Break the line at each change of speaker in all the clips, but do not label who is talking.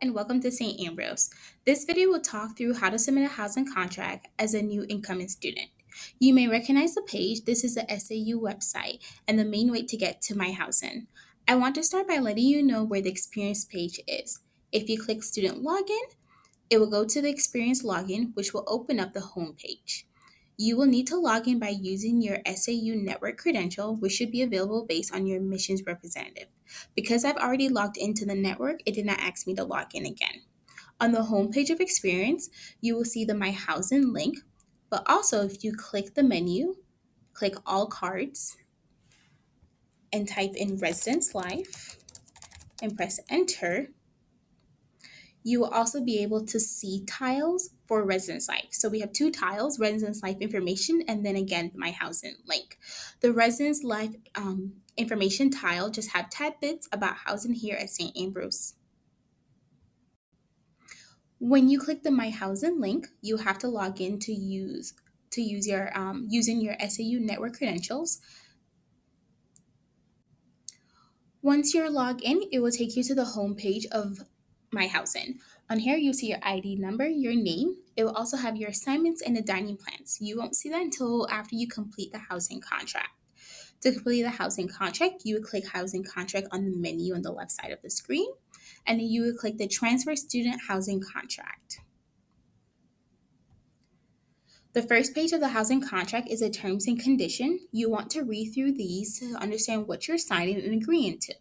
and welcome to St. Ambrose. This video will talk through how to submit a housing contract as a new incoming student. You may recognize the page. This is the SAU website and the main way to get to My Housing. I want to start by letting you know where the experience page is. If you click Student Login, it will go to the experience login, which will open up the home page. You will need to log in by using your SAU network credential, which should be available based on your admissions representative. Because I've already logged into the network, it did not ask me to log in again. On the home page of Experience, you will see the My Housing link, but also if you click the menu, click All Cards, and type in Residence Life and press Enter, you will also be able to see tiles for Residence Life. So we have two tiles, Residence Life information, and then again, My Housing link. The Residence Life information tile just have tidbits about housing here at St. Ambrose. When you click the My Housing link, you have to log in to use your using your SAU network credentials. Once you're logged in, it will take you to the home page of My Housing. On here, you'll see your ID number, your name. It will also have your assignments and the dining plans. You won't see that until after you complete the housing contract. To complete the housing contract, you would click Housing Contract on the menu on the left side of the screen, and then you would click the Transfer Student Housing Contract. The first page of the housing contract is a terms and condition. You want to read through these to understand what you're signing and agreeing to.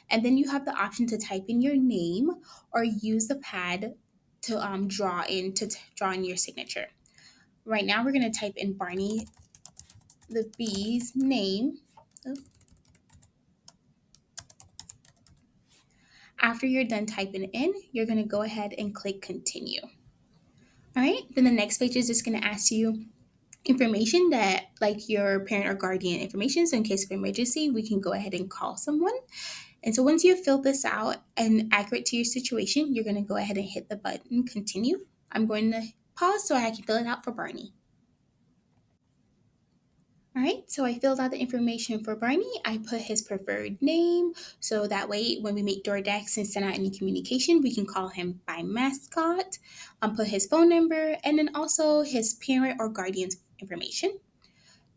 And then you have the option to type in your name or use the pad to draw in your signature. Right now we're going to type in Barney the Bee's name. After you're done typing it in, you're going to go ahead and click continue. All right, then the next page is just going to ask you information that like your parent or guardian information. So in case of emergency, we can go ahead and call someone. And so once you've filled this out and accurate to your situation, you're going to go ahead and hit the button continue. I'm going to pause so I can fill it out for Barney. All right, so I filled out the information for Barney. I put his preferred name, so that way when we make DoorDash and send out any communication, we can call him by mascot. Put his phone number, and then also his parent or guardian's information.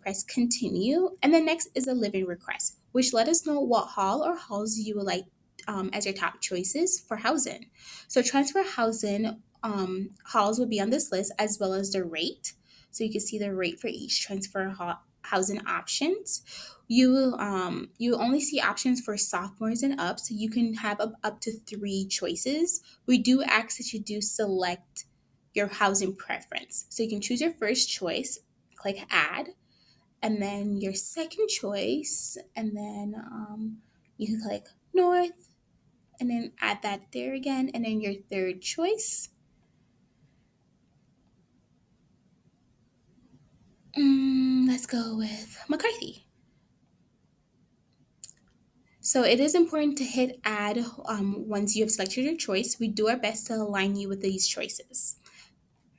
Press continue, and then next is a living request, which let us know what hall or halls you would like as your top choices for housing. So transfer housing halls will be on this list as well as the rate. So you can see the rate for each housing options. You only see options for sophomores and up, so you can have up to 3 choices. We do ask that you do select your housing preference. So you can choose your first choice, click add, and then your second choice, and then you can click north, and then add that there again, and then your third choice. Let's go with McCarthy. So it is important to hit add once you have selected your choice. We do our best to align you with these choices.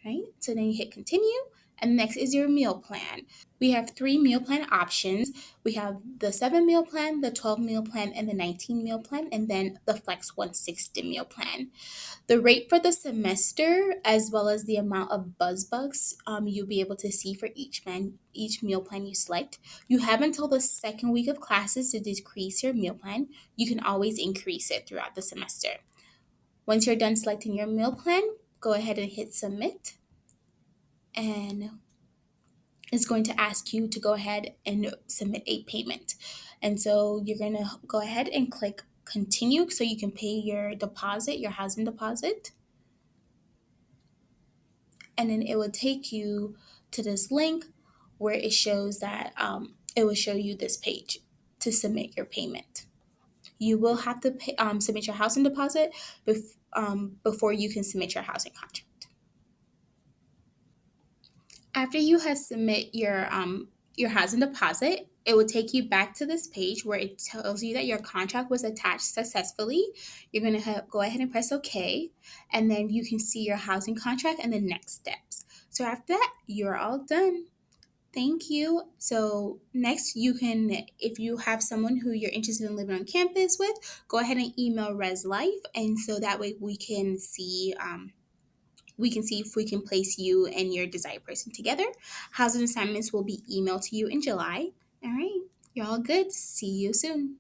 Right? So then you hit continue, and next is your meal plan. We have 3 meal plan options. We have the 7 meal plan, the 12 meal plan, and the 19 meal plan, and then the Flex 160 meal plan. The rate for the semester, as well as the amount of buzz bucks you'll be able to see for each meal plan you select. You have until the second week of classes to decrease your meal plan. You can always increase it throughout the semester. Once you're done selecting your meal plan, go ahead and hit submit, and it's going to ask you to go ahead and submit a payment. And so you're going to go ahead and click continue so you can pay your deposit, your housing deposit. And then it will take you to this link where it shows that it will show you this page to submit your payment. You will have to submit your housing deposit before you can submit your housing contract. After you have submit your housing deposit, it will take you back to this page where it tells you that your contract was attached successfully. You're going to go ahead and press OK, and then you can see your housing contract and the next steps. So after that, you're all done. Thank you. So next, you can, if you have someone who you're interested in living on campus with, go ahead and email Res Life, and so that way we can see if we can place you and your desired person together. Housing assignments will be emailed to you in July. All right, you're all good. See you soon.